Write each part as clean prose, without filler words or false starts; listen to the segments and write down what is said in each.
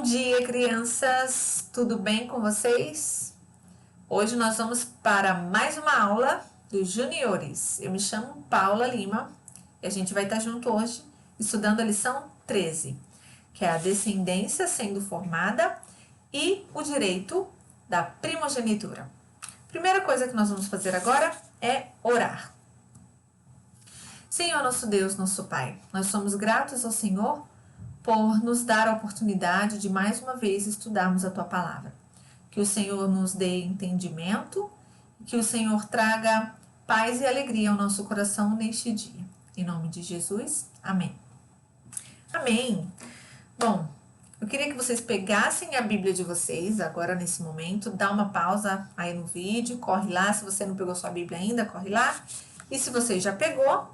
dia, crianças! Tudo bem com vocês? Hoje nós vamos para mais uma aula dos juniores. Eu me chamo Paula Lima e a gente vai estar junto hoje estudando a lição 13, que é a descendência sendo formada e o direito da primogenitura. Primeira coisa que nós vamos fazer agora é orar. Senhor nosso Deus, nosso Pai, nós somos gratos ao Senhor por nos dar a oportunidade de mais uma vez estudarmos a Tua Palavra. Que o Senhor nos dê entendimento, que o Senhor traga paz e alegria ao nosso coração neste dia. Em nome de Jesus, amém. Amém. Bom, eu queria que vocês pegassem a Bíblia de vocês agora nesse momento, dá uma pausa aí no vídeo, corre lá, se você não pegou sua Bíblia ainda, corre lá. E se você já pegou,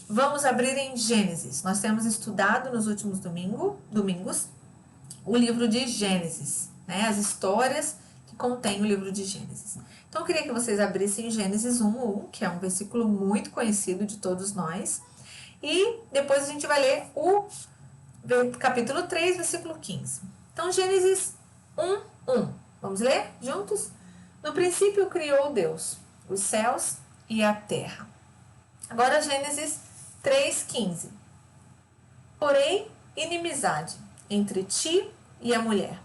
vamos abrir em Gênesis. Nós temos estudado nos últimos domingos o livro de Gênesis, né? As histórias que contém o livro de Gênesis. Então, eu queria que vocês abrissem Gênesis 1:1, que é um versículo muito conhecido de todos nós. E depois a gente vai ler o capítulo 3, versículo 15. Então, Gênesis 1:1. Vamos ler juntos? No princípio criou Deus os céus e a terra. Agora, Gênesis 3:15. Porém, inimizade entre ti e a mulher,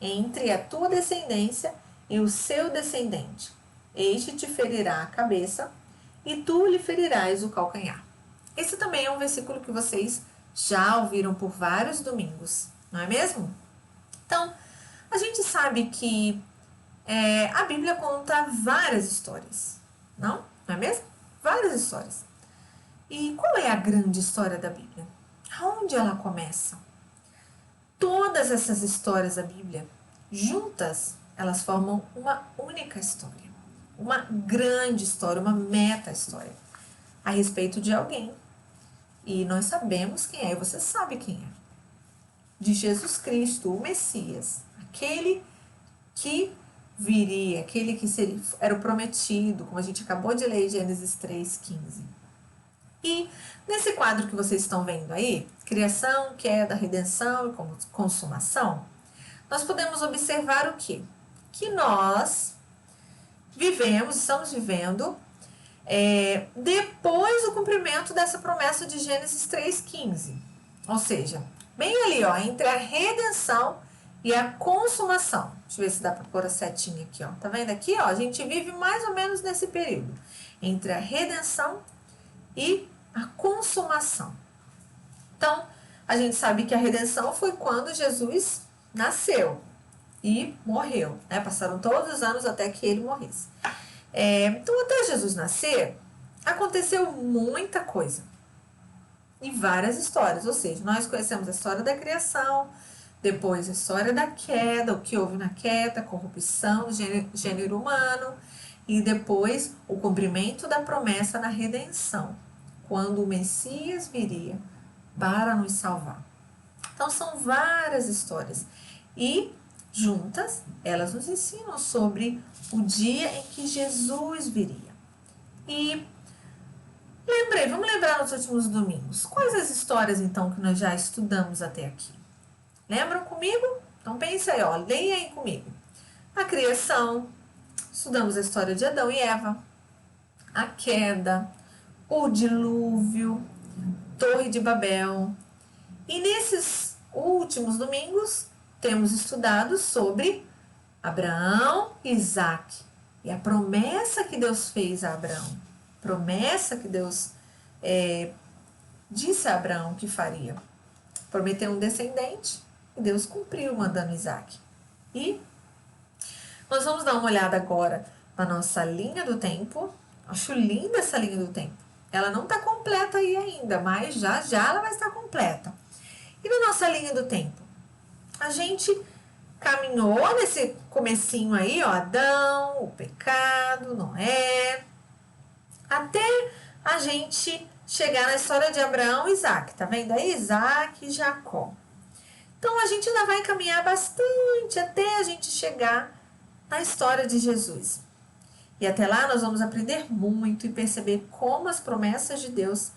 entre a tua descendência e o seu descendente. Este te ferirá a cabeça e tu lhe ferirás o calcanhar. Esse também é um versículo que vocês já ouviram por vários domingos, não é mesmo? Então, a gente sabe que a Bíblia conta várias histórias, não é mesmo? Várias histórias. E qual é a grande história da Bíblia? Aonde ela começa? Todas essas histórias da Bíblia, juntas, elas formam uma única história. Uma grande história, uma meta-história a respeito de alguém. E nós sabemos quem é, e você sabe quem é. De Jesus Cristo, o Messias, aquele que viria, aquele que era o prometido, como a gente acabou de ler em Gênesis 3:15. E nesse quadro que vocês estão vendo aí, criação, queda, redenção e consumação, nós podemos observar o quê? Que nós estamos vivendo depois do cumprimento dessa promessa de Gênesis 3:15. Ou seja, bem ali, ó, entre a redenção e a consumação. Deixa eu ver se dá para pôr a setinha aqui, ó. Tá vendo aqui, ó? A gente vive mais ou menos nesse período. Entre a redenção e a consumação. Então, a gente sabe que a redenção foi quando Jesus nasceu e morreu, né? Passaram todos os anos até que ele morresse. Então, até Jesus nascer, aconteceu muita coisa. E várias histórias, ou seja, nós conhecemos a história da criação, depois a história da queda, o que houve na queda, a corrupção do gênero humano, e depois o cumprimento da promessa na redenção, quando o Messias viria para nos salvar. Então, são várias histórias. E, juntas, elas nos ensinam sobre o dia em que Jesus viria. E vamos lembrar nos últimos domingos. Quais as histórias, então, que nós já estudamos até aqui? Lembram comigo? Então, pense aí, ó, leia aí comigo. A criação, estudamos a história de Adão e Eva, a queda, o dilúvio, Torre de Babel. E nesses últimos domingos, temos estudado sobre Abraão e Isaac. E a promessa que Deus fez a Abraão. Promessa que Deus disse a Abraão que faria. Prometeu um descendente e Deus cumpriu mandando Isaac. E nós vamos dar uma olhada agora na nossa linha do tempo. Acho linda essa linha do tempo. Ela não está completa aí ainda, mas já ela vai estar completa. E na nossa linha do tempo? A gente caminhou nesse comecinho aí, ó, Adão, o pecado, Noé, até a gente chegar na história de Abraão e Isaac. Tá vendo aí? Isaac e Jacó. Então, a gente ainda vai caminhar bastante até a gente chegar na história de Jesus. E até lá nós vamos aprender muito e perceber como as promessas de Deus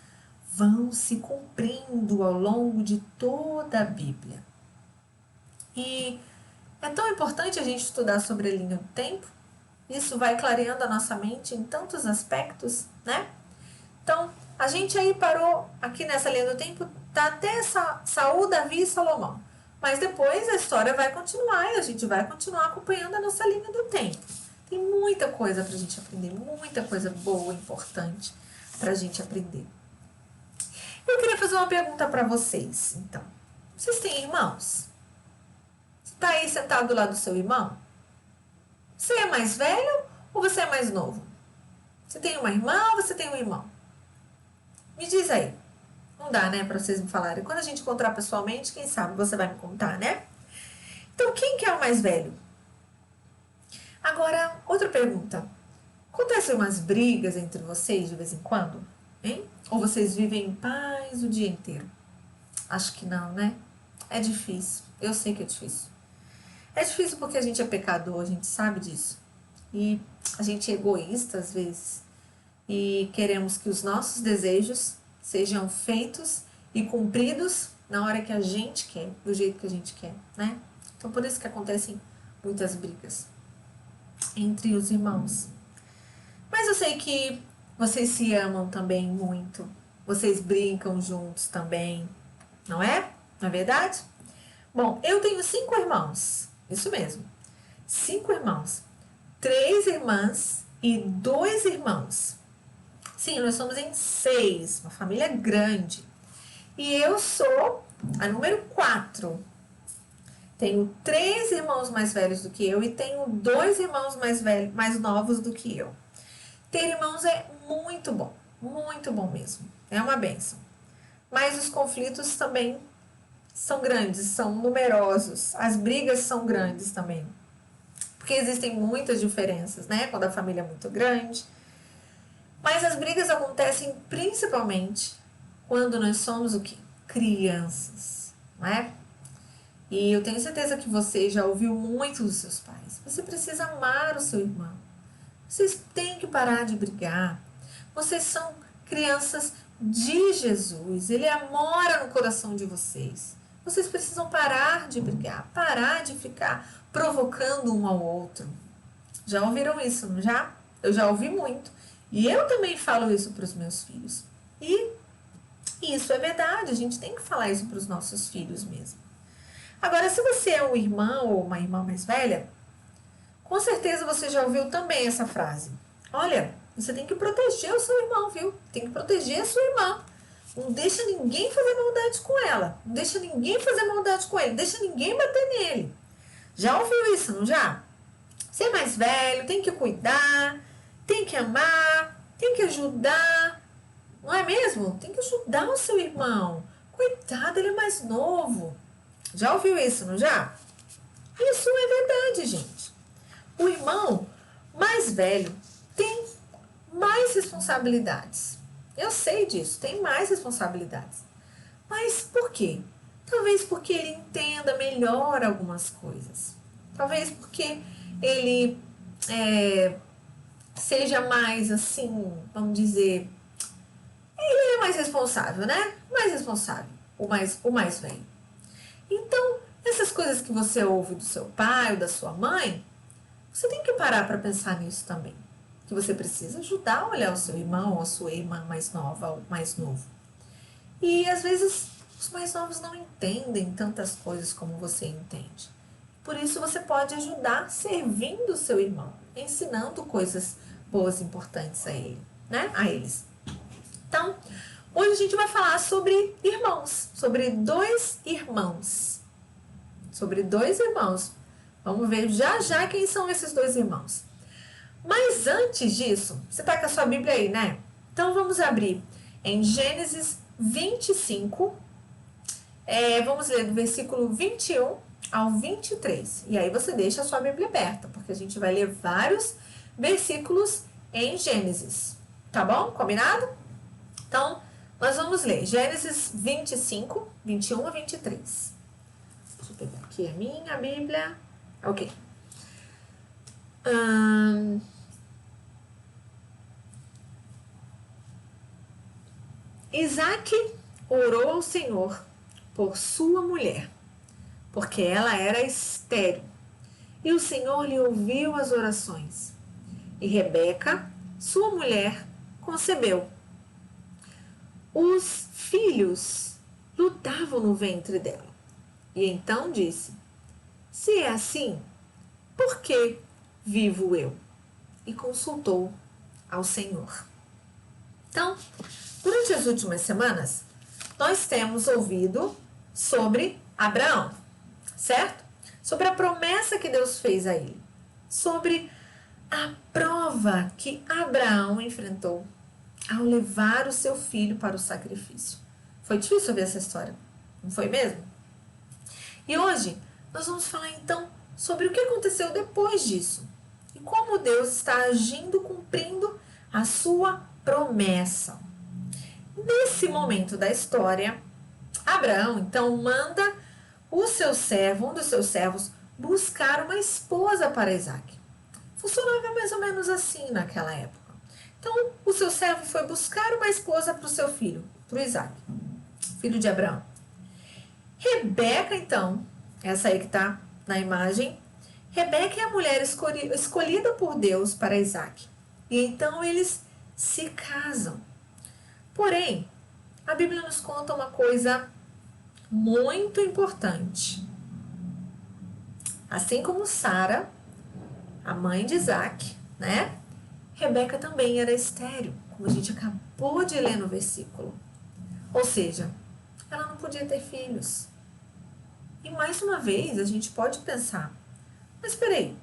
vão se cumprindo ao longo de toda a Bíblia. E é tão importante a gente estudar sobre a linha do tempo. Isso vai clareando a nossa mente em tantos aspectos, né? Então, a gente aí parou aqui nessa linha do tempo, tá até Saul, Davi e Salomão. Mas depois a história vai continuar e a gente vai continuar acompanhando a nossa linha do tempo. Tem muita coisa pra gente aprender, muita coisa boa, importante pra gente aprender. Eu queria fazer uma pergunta pra vocês, então. Vocês têm irmãos? Você tá aí sentado do lado do seu irmão? Você é mais velho ou você é mais novo? Você tem uma irmã ou você tem um irmão? Me diz aí. Não dá, né, pra vocês me falarem. Quando a gente encontrar pessoalmente, quem sabe você vai me contar, né? Então, quem que é o mais velho? Agora, outra pergunta. Acontecem umas brigas entre vocês de vez em quando? Hein? Ou vocês vivem em paz o dia inteiro? Acho que não, né? É difícil. Eu sei que é difícil. É difícil porque a gente é pecador, a gente sabe disso. E a gente é egoísta às vezes. E queremos que os nossos desejos sejam feitos e cumpridos na hora que a gente quer, do jeito que a gente quer, né? Então por isso que acontecem muitas brigas entre os irmãos. Mas eu sei que vocês se amam também muito. Vocês brincam juntos também, não é? Não é verdade? Bom, eu tenho 5 irmãos. Isso mesmo. 5 irmãos. 3 irmãs e 2 irmãos. Sim, nós somos em 6, uma família grande. E eu sou a número 4. Tenho 3 irmãos mais velhos do que eu e tenho 2 irmãos mais novos do que eu. Ter irmãos é muito bom mesmo. É uma bênção. Mas os conflitos também são grandes, são numerosos. As brigas são grandes também. Porque existem muitas diferenças, né? Quando a família é muito grande. Mas as brigas acontecem principalmente quando nós somos o quê? Crianças, não é? E eu tenho certeza que você já ouviu muito dos seus pais. Você precisa amar o seu irmão. Vocês têm que parar de brigar. Vocês são crianças de Jesus. Ele mora no coração de vocês. Vocês precisam parar de brigar, parar de ficar provocando um ao outro. Já ouviram isso, não já? Eu já ouvi muito. E eu também falo isso para os meus filhos. E isso é verdade, a gente tem que falar isso para os nossos filhos mesmo. Agora, se você é um irmão ou uma irmã mais velha, com certeza você já ouviu também essa frase. Olha, você tem que proteger o seu irmão, viu? Tem que proteger a sua irmã. Não deixa ninguém fazer maldade com ela. Não deixa ninguém fazer maldade com ele. Não deixa ninguém bater nele. Já ouviu isso, não já? Você é mais velho, tem que cuidar, tem que amar, tem que ajudar. Não é mesmo? Tem que ajudar o seu irmão. Coitado, ele é mais novo. Já ouviu isso, não já? Isso é verdade, gente. O irmão mais velho tem mais responsabilidades. Eu sei disso, tem mais responsabilidades. Mas por quê? Talvez porque ele entenda melhor algumas coisas. Talvez porque ele seja mais assim, vamos dizer, ele é mais responsável, né? Mais responsável, o mais velho. Então, essas coisas que você ouve do seu pai ou da sua mãe, você tem que parar para pensar nisso também. Que você precisa ajudar a olhar o seu irmão ou a sua irmã mais nova ou mais novo. E às vezes os mais novos não entendem tantas coisas como você entende. Por isso você pode ajudar servindo o seu irmão, ensinando coisas boas e importantes a ele, né? A eles. Então, hoje a gente vai falar sobre irmãos, sobre 2 irmãos. Sobre 2 irmãos. Vamos ver já quem são esses 2 irmãos. Mas antes disso, você está com a sua Bíblia aí, né? Então vamos abrir em Gênesis 25. Vamos ler do versículo 21 ao 23. E aí você deixa a sua Bíblia aberta, porque a gente vai ler vários versículos em Gênesis. Tá bom? Combinado? Então, nós vamos ler Gênesis 25, 21 a 23. Deixa eu pegar aqui a minha Bíblia. Ok. Isaac orou ao Senhor por sua mulher, porque ela era estéril. E o Senhor lhe ouviu as orações. E Rebeca, sua mulher, concebeu. Os filhos lutavam no ventre dela. E então disse: se é assim, por que vivo eu? E consultou ao Senhor. Então, durante as últimas semanas, nós temos ouvido sobre Abraão, certo? Sobre a promessa que Deus fez a ele, sobre a prova que Abraão enfrentou ao levar o seu filho para o sacrifício. Foi difícil ouvir essa história, não foi mesmo? E hoje nós vamos falar então sobre o que aconteceu depois disso e como Deus está agindo, cumprindo a sua promessa. Nesse momento da história, Abraão então manda o seu servo, um dos seus servos, buscar uma esposa para Isaac. Funcionava mais ou menos assim naquela época. Então, o seu servo foi buscar uma esposa para o seu filho, para o Isaac, filho de Abraão. Rebeca, então, essa aí que está na imagem, Rebeca é a mulher escolhida por Deus para Isaac. E então eles se casam. Porém, a Bíblia nos conta uma coisa muito importante. Assim como Sara, a mãe de Isaac, né? Rebeca também era estéril, como a gente acabou de ler no versículo. Ou seja, ela não podia ter filhos. E mais uma vez a gente pode pensar, mas espera aí,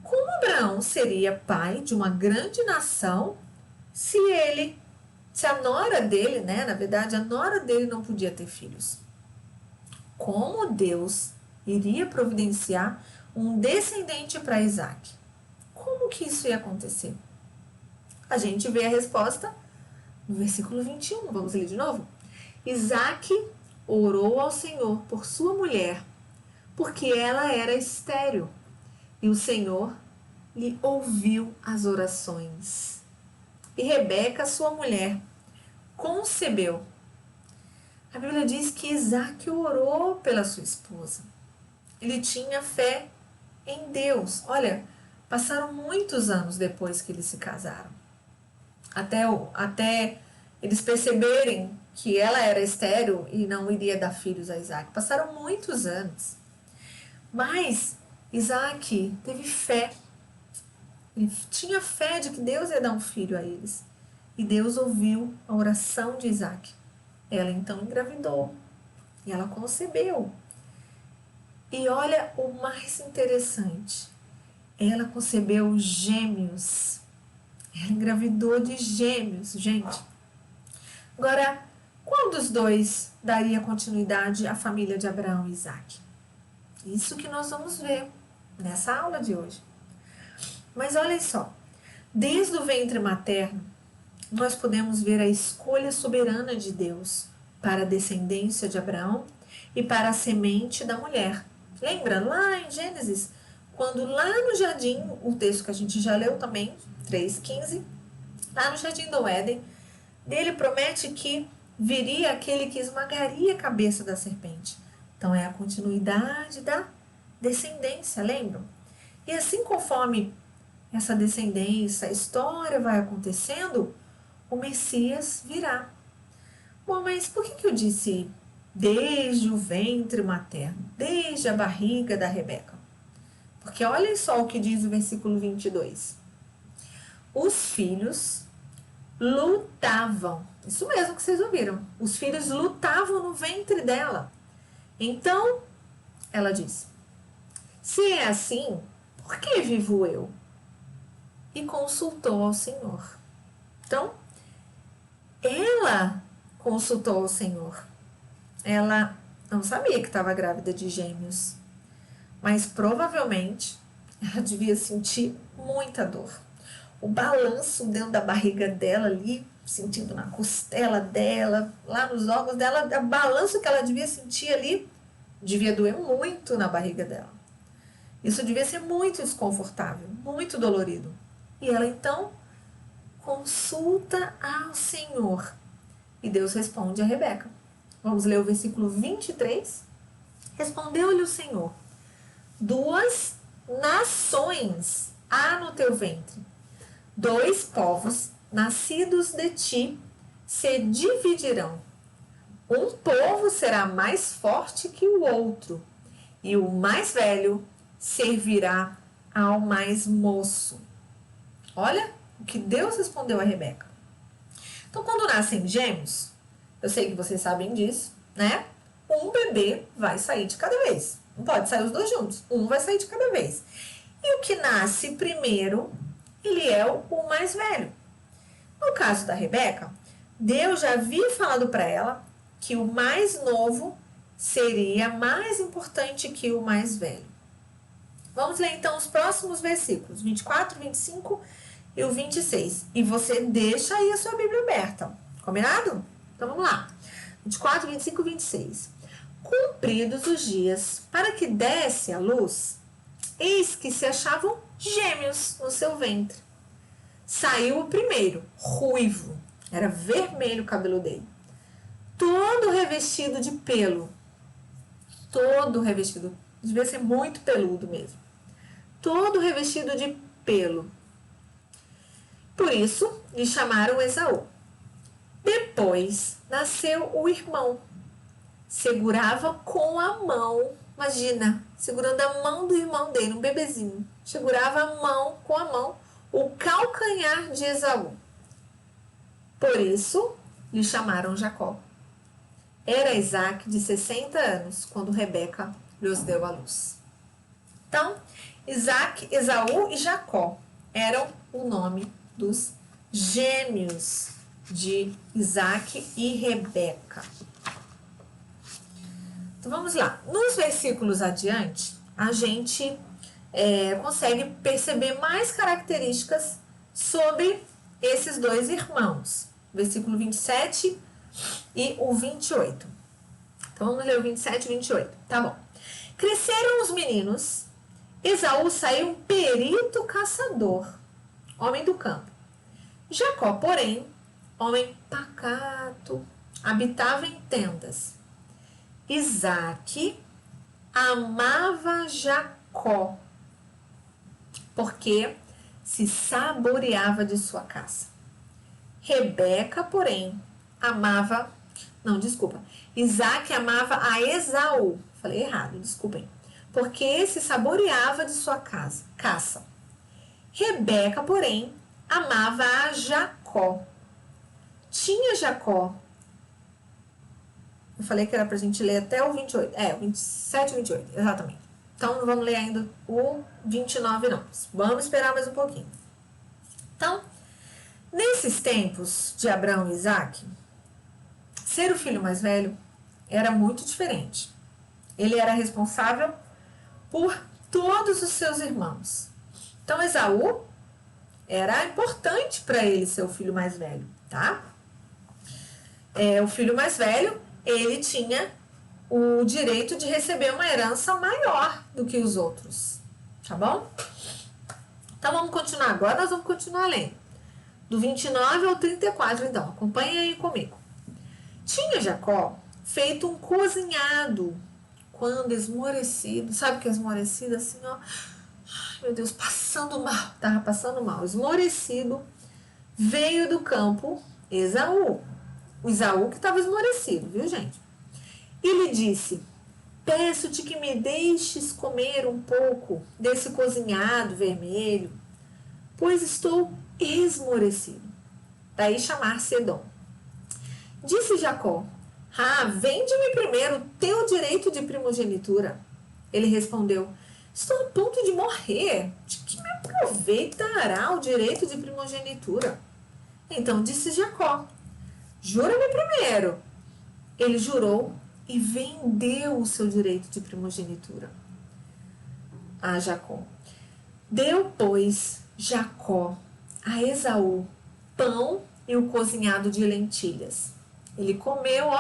como Abraão seria pai de uma grande nação se a nora dele, né, na verdade a nora dele não podia ter filhos? Como Deus iria providenciar um descendente para Isaac? Como que isso ia acontecer? A gente vê a resposta no versículo 21, vamos ler de novo? Isaac orou ao Senhor por sua mulher, porque ela era estéril, e o Senhor lhe ouviu as orações. E Rebeca, sua mulher, concebeu. A Bíblia diz que Isaac orou pela sua esposa. Ele tinha fé em Deus. Olha, passaram muitos anos depois que eles se casaram. Até eles perceberem que ela era estéril e não iria dar filhos a Isaac. Passaram muitos anos. Mas Isaac teve fé. Ele tinha fé de que Deus ia dar um filho a eles. E Deus ouviu a oração de Isaac. Ela então engravidou. E ela concebeu. E olha o mais interessante. Ela concebeu gêmeos. Ela engravidou de gêmeos, gente. Agora, qual dos dois daria continuidade à família de Abraão e Isaac? Isso que nós vamos ver nessa aula de hoje. Mas olha só, desde o ventre materno, nós podemos ver a escolha soberana de Deus para a descendência de Abraão e para a semente da mulher. Lembra lá em Gênesis, quando lá no jardim, o texto que a gente já leu também, 3:15, lá no jardim do Éden, ele promete que viria aquele que esmagaria a cabeça da serpente. Então é a continuidade da descendência, lembram? E assim conforme essa descendência, a história vai acontecendo, o Messias virá. Bom, mas por que eu disse desde o ventre materno, desde a barriga da Rebeca? Porque olhem só o que diz o versículo 22. Os filhos lutavam. Isso mesmo que vocês ouviram. Os filhos lutavam no ventre dela. Então, ela diz: se é assim, por que vivo eu? E consultou ao Senhor. Então, ela consultou ao Senhor. Ela não sabia que estava grávida de gêmeos, mas provavelmente ela devia sentir muita dor. O balanço dentro da barriga dela ali, sentindo na costela dela, lá nos órgãos dela, o balanço que ela devia sentir ali, devia doer muito na barriga dela. Isso devia ser muito desconfortável, muito dolorido. E ela então consulta ao Senhor. E Deus responde a Rebeca. Vamos ler o versículo 23. Respondeu-lhe o Senhor: 2 nações há no teu ventre, 2 povos nascidos de ti se dividirão. Um povo será mais forte que o outro, e o mais velho servirá ao mais moço. Olha o que Deus respondeu a Rebeca. Então, quando nascem gêmeos, eu sei que vocês sabem disso, né? Um bebê vai sair de cada vez. Não pode sair os dois juntos. Um vai sair de cada vez. E o que nasce primeiro, ele é o mais velho. No caso da Rebeca, Deus já havia falado para ela que o mais novo seria mais importante que o mais velho. Vamos ler então os próximos versículos, 24, 25 e o 26. E você deixa aí a sua Bíblia aberta, combinado? Então vamos lá. 24, 25 e 26. Cumpridos os dias para que desse a luz, eis que se achavam gêmeos no seu ventre. Saiu o primeiro, ruivo, era vermelho o cabelo dele, todo revestido de pelo, todo revestido, devia ser muito peludo mesmo, todo revestido de pelo. Por isso lhe chamaram Esaú. Depois nasceu o irmão, segurava com a mão, imagina, segurando a mão do irmão dele, um bebezinho, segurava a mão com a mão o calcanhar de Esaú. Por isso lhe chamaram Jacó. Era Isaac de 60 anos quando Rebeca lhes deu a luz. Então, Isaac, Esaú e Jacó eram o nome dos gêmeos de Isaac e Rebeca. Então vamos lá. Nos versículos adiante, a gente consegue perceber mais características sobre esses dois irmãos. Versículo 27 e o 28. Então vamos ler o 27 e 28. Tá bom. Cresceram os meninos. Esaú saiu um perito caçador, homem do campo. Jacó, porém, homem pacato, habitava em tendas. Isaac amava Jacó, porque se saboreava de sua caça. Rebeca, porém, Isaac amava a Esaú. Falei errado, desculpem. Porque se saboreava de sua caça. Rebeca, porém, amava a Jacó. Tinha Jacó. Eu falei que era pra gente ler até o 28. O 27 e 28, exatamente. Então, não vamos ler ainda o 29, não. Vamos esperar mais um pouquinho. Então, nesses tempos de Abraão e Isaac, ser o filho mais velho era muito diferente. Ele era responsável por todos os seus irmãos. Então, Esaú era importante para ele ser o filho mais velho, tá? O filho mais velho, ele tinha o direito de receber uma herança maior do que os outros, tá bom? Então, vamos continuar agora, nós vamos continuar lendo. Do 29 ao 34, então, acompanha aí comigo. Tinha Jacó feito um cozinhado, quando esmorecido, sabe o que é esmorecido? Assim, ó, ai, meu Deus, tava passando mal, esmorecido, veio do campo Esaú, o Esaú que estava esmorecido, viu, gente? E lhe disse: peço-te que me deixes comer um pouco desse cozinhado vermelho, pois estou esmorecido. Daí chamar-se Edom. Disse Jacó: vende-me primeiro o teu direito de primogenitura. Ele respondeu: estou a ponto de morrer. De que me aproveitará o direito de primogenitura? Então disse Jacó: jura-me primeiro. Ele jurou e vendeu o seu direito de primogenitura a Jacó. Deu, pois, Jacó a Esaú pão e o cozinhado de lentilhas. Ele comeu,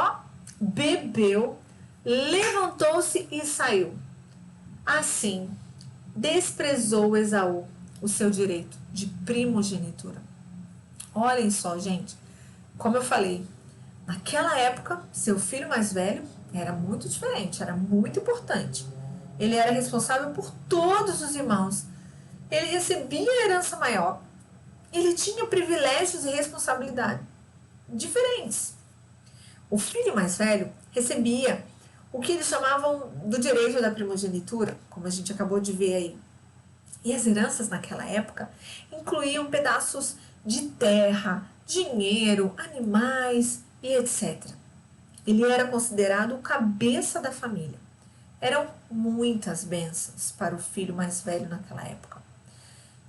bebeu, levantou-se e saiu. Assim, desprezou Esaú o seu direito de primogenitura. Olhem só, gente, como eu falei, naquela época, seu filho mais velho Era muito diferente, era muito importante. Ele era responsável por todos os irmãos. Ele recebia a herança maior. Ele tinha privilégios e responsabilidades diferentes. O filho mais velho recebia o que eles chamavam do direito da primogenitura, como a gente acabou de ver aí. E as heranças naquela época incluíam pedaços de terra, dinheiro, animais e etc. Ele era considerado o cabeça da família. Eram muitas bênçãos para o filho mais velho naquela época.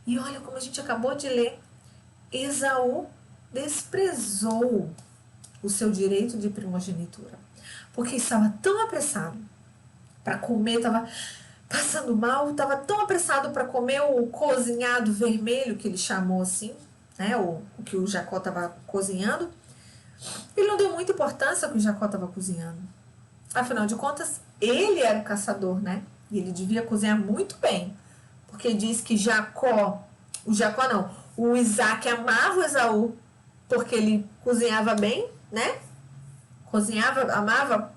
E olha como a gente acabou de ler, Esaú desprezou o seu direito de primogenitura, porque estava tão apressado para comer, estava passando mal, estava tão apressado para comer o cozinhado vermelho, que ele chamou assim, né, o que o Jacó estava cozinhando. Ele não deu muita importância ao que o Jacó estava cozinhando. Afinal de contas, ele era o caçador, né? E ele devia cozinhar muito bem, porque diz que o Isaac amava o Esaú, porque ele cozinhava bem, né? Cozinhava, amava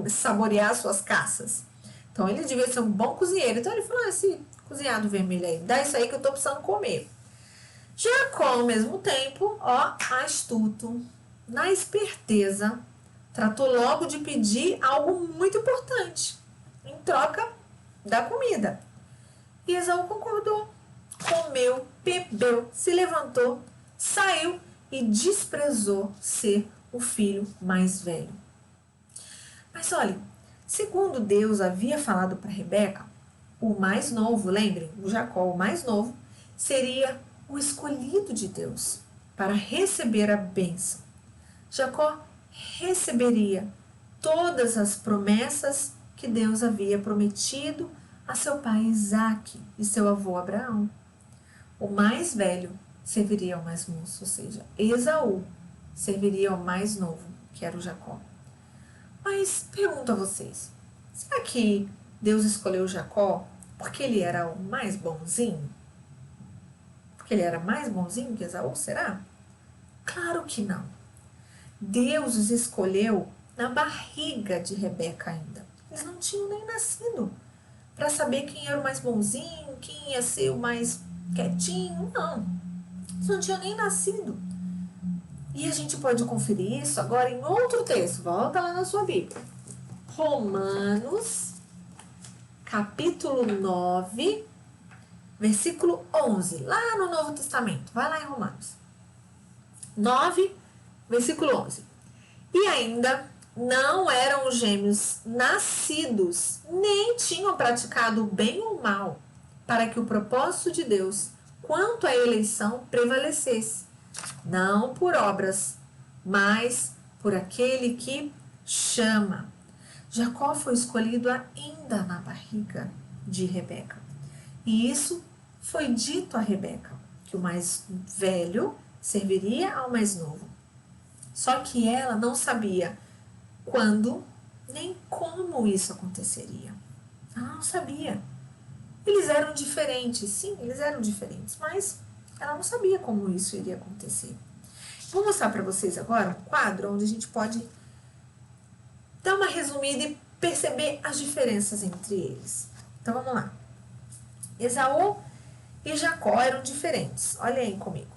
saborear suas caças. Então ele devia ser um bom cozinheiro. Então ele falou: esse cozinhado vermelho aí, dá isso aí que eu tô precisando comer. Jacó, ao mesmo tempo, astuto, na esperteza, tratou logo de pedir algo muito importante em troca da comida. E Esaú concordou, comeu, bebeu, se levantou, saiu e desprezou ser o filho mais velho. Mas olha, segundo Deus havia falado para Rebeca, o mais novo, lembrem, o Jacó, o mais novo, seria o escolhido de Deus para receber a bênção. Jacó receberia todas as promessas que Deus havia prometido a seu pai Isaque e seu avô Abraão. O mais velho serviria ao mais moço, ou seja, Esaú serviria ao mais novo, que era o Jacó. Mas pergunto a vocês, será que Deus escolheu Jacó porque ele era o mais bonzinho? Porque ele era mais bonzinho que Esaú, será? Claro que não. Deus os escolheu na barriga de Rebeca ainda. Eles não tinham nem nascido para saber quem era o mais bonzinho, quem ia ser o mais quietinho. Não, eles não tinham nem nascido. E a gente pode conferir isso agora em outro texto. Volta lá na sua Bíblia. Romanos, capítulo 9, versículo 11. Lá no Novo Testamento. Vai lá em Romanos 9, versículo 11. E ainda não eram os gêmeos nascidos, nem tinham praticado o bem ou o mal, para que o propósito de Deus quanto à eleição prevalecesse. Não por obras, mas por aquele que chama. Jacó foi escolhido ainda na barriga de Rebeca. E isso foi dito a Rebeca, que o mais velho serviria ao mais novo. Só que ela não sabia quando nem como isso aconteceria. Ela não sabia. Eles eram diferentes, sim, eles eram diferentes, mas ela não sabia como isso iria acontecer. Vou mostrar para vocês agora um quadro onde a gente pode dar uma resumida e perceber as diferenças entre eles. Então vamos lá. Esaú e Jacó eram diferentes. Olha aí comigo.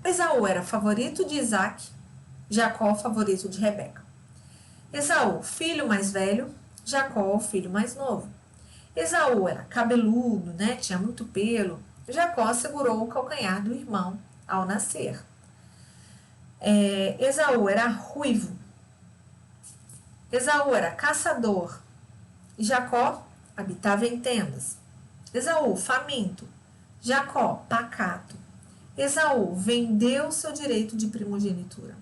Esaú era favorito de Isaac, Jacó favorito de Rebeca. Esaú, filho mais velho, Jacó, filho mais novo. Esaú era cabeludo, né? Tinha muito pelo. Jacó segurou o calcanhar do irmão ao nascer. Esaú era ruivo. Esaú era caçador. E Jacó habitava em tendas. Esaú, faminto. Jacó, pacato. Esaú vendeu seu direito de primogenitura.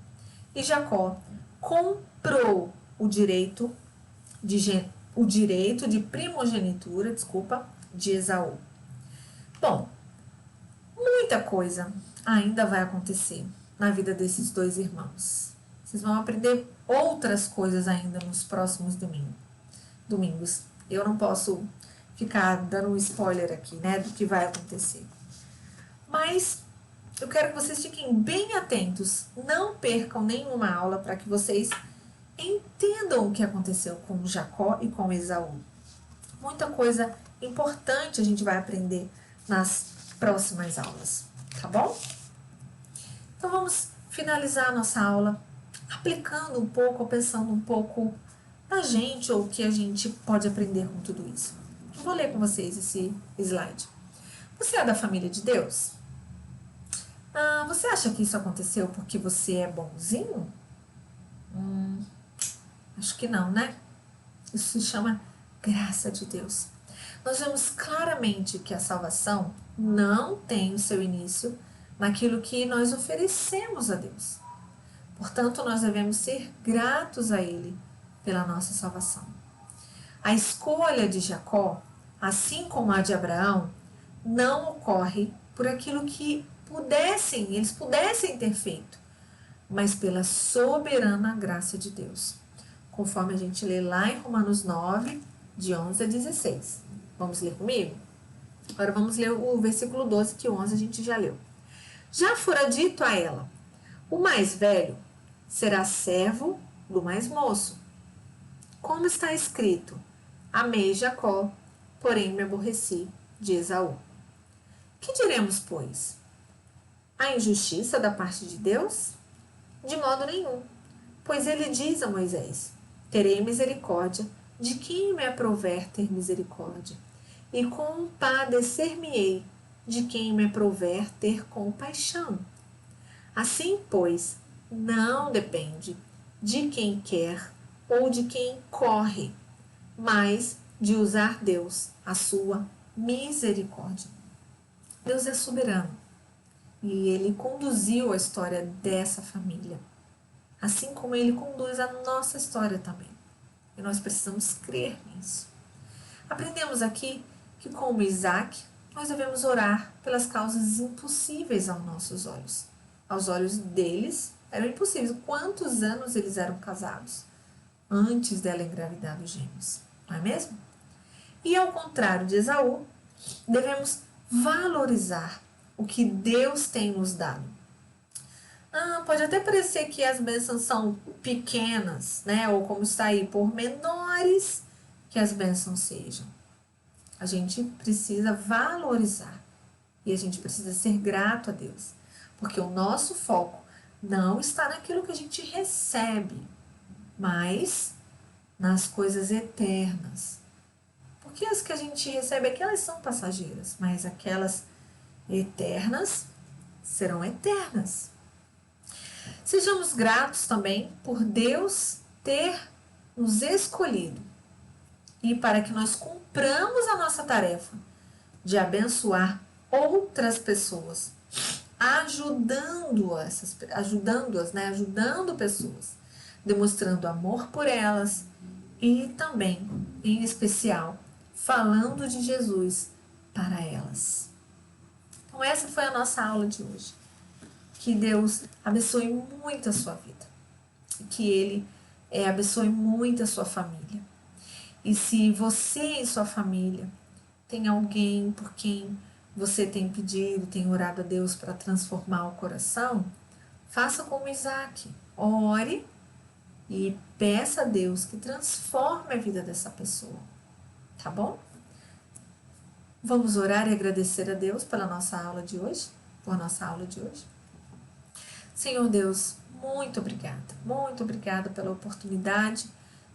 E Jacó comprou o direito de primogenitura, de Esaú. Bom, muita coisa ainda vai acontecer na vida desses dois irmãos. Vocês vão aprender outras coisas ainda nos próximos domingos. Eu não posso ficar dando um spoiler aqui, né, do que vai acontecer. Mas eu quero que vocês fiquem bem atentos, não percam nenhuma aula para que vocês entendam o que aconteceu com Jacó e com Esaú. Muita coisa importante a gente vai aprender nas próximas aulas, tá bom? Então vamos finalizar a nossa aula aplicando um pouco, ou pensando um pouco na gente ou o que a gente pode aprender com tudo isso. Eu vou ler com vocês esse slide. Você é da família de Deus? Você acha que isso aconteceu porque você é bonzinho? Acho que não, né? Isso se chama graça de Deus. Nós vemos claramente que a salvação não tem o seu início naquilo que nós oferecemos a Deus. Portanto, nós devemos ser gratos a Ele pela nossa salvação. A escolha de Jacó, assim como a de Abraão, não ocorre por aquilo que eles pudessem ter feito, mas pela soberana graça de Deus. Conforme a gente lê lá em Romanos 9, de 11 a 16. Vamos ler comigo? Agora vamos ler o versículo 12, que 11 a gente já leu. Já fora dito a ela, o mais velho será servo do mais moço. Como está escrito, amei Jacó, porém me aborreci de Esaú. Que diremos, pois? A injustiça da parte de Deus? De modo nenhum, pois ele diz a Moisés, terei misericórdia de quem me aprouver ter misericórdia, e compadecer-me-ei de quem me aprouver ter compaixão. Assim, pois, não depende de quem quer ou de quem corre, mas de usar Deus, a sua misericórdia. Deus é soberano e Ele conduziu a história dessa família, assim como Ele conduz a nossa história também. E nós precisamos crer nisso. Aprendemos aqui que, como Isaac, nós devemos orar pelas causas impossíveis aos nossos olhos. Aos olhos deles, eram impossíveis. Quantos anos eles eram casados antes dela engravidar dos gêmeos, não é mesmo? E ao contrário de Esaú, devemos valorizar o que Deus tem nos dado. Pode até parecer que as bênçãos são pequenas, né? Ou como está aí, por menores que as bênçãos sejam. A gente precisa valorizar e a gente precisa ser grato a Deus, porque o nosso foco não está naquilo que a gente recebe, mas nas coisas eternas. Porque as que a gente recebe aqui, elas são passageiras, mas aquelas eternas serão eternas. Sejamos gratos também por Deus ter nos escolhido e para que nós cumpramos a nossa tarefa de abençoar outras pessoas, ajudando pessoas, demonstrando amor por elas e também, em especial, falando de Jesus para elas. Então essa foi a nossa aula de hoje. Que Deus abençoe muito a sua vida. Que Ele abençoe muito a sua família. E se você e sua família tem alguém por quem você tem pedido, tem orado a Deus para transformar o coração, faça como Isaac. Ore e peça a Deus que transforme a vida dessa pessoa. Tá bom? Vamos orar e agradecer a Deus pela nossa aula de hoje, por nossa aula de hoje. Senhor Deus, muito obrigada pela oportunidade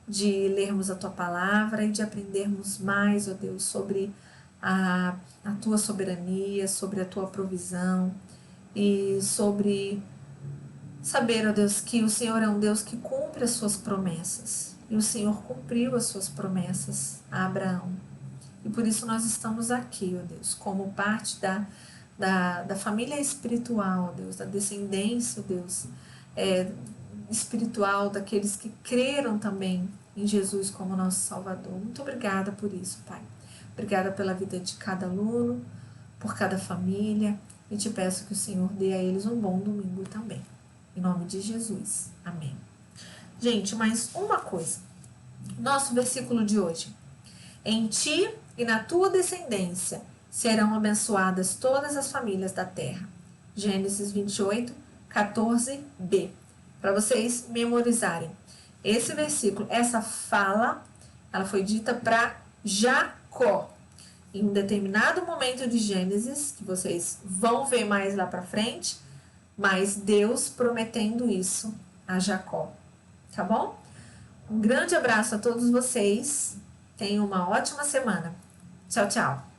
de lermos a Tua Palavra e de aprendermos mais, ó Deus, sobre a Tua soberania, sobre a Tua provisão e sobre saber, ó Deus, que o Senhor é um Deus que cumpre as Suas promessas. E o Senhor cumpriu as Suas promessas a Abraão. E por isso nós estamos aqui, ó Deus, como parte da família espiritual, ó Deus, da descendência, ó Deus, espiritual, daqueles que creram também em Jesus como nosso Salvador. Muito obrigada por isso, Pai. Obrigada pela vida de cada aluno, por cada família, e te peço que o Senhor dê a eles um bom domingo também. Em nome de Jesus. Amém. Gente, mais uma coisa. Nosso versículo de hoje. Em ti e na tua descendência serão abençoadas todas as famílias da terra. Gênesis 28, 14b. Para vocês memorizarem. esse versículo, essa fala, ela foi dita para Jacó. Em um determinado momento de Gênesis, que vocês vão ver mais lá para frente, mas Deus prometendo isso a Jacó, tá bom? Um grande abraço a todos vocês, tenham uma ótima semana. Tchau, tchau.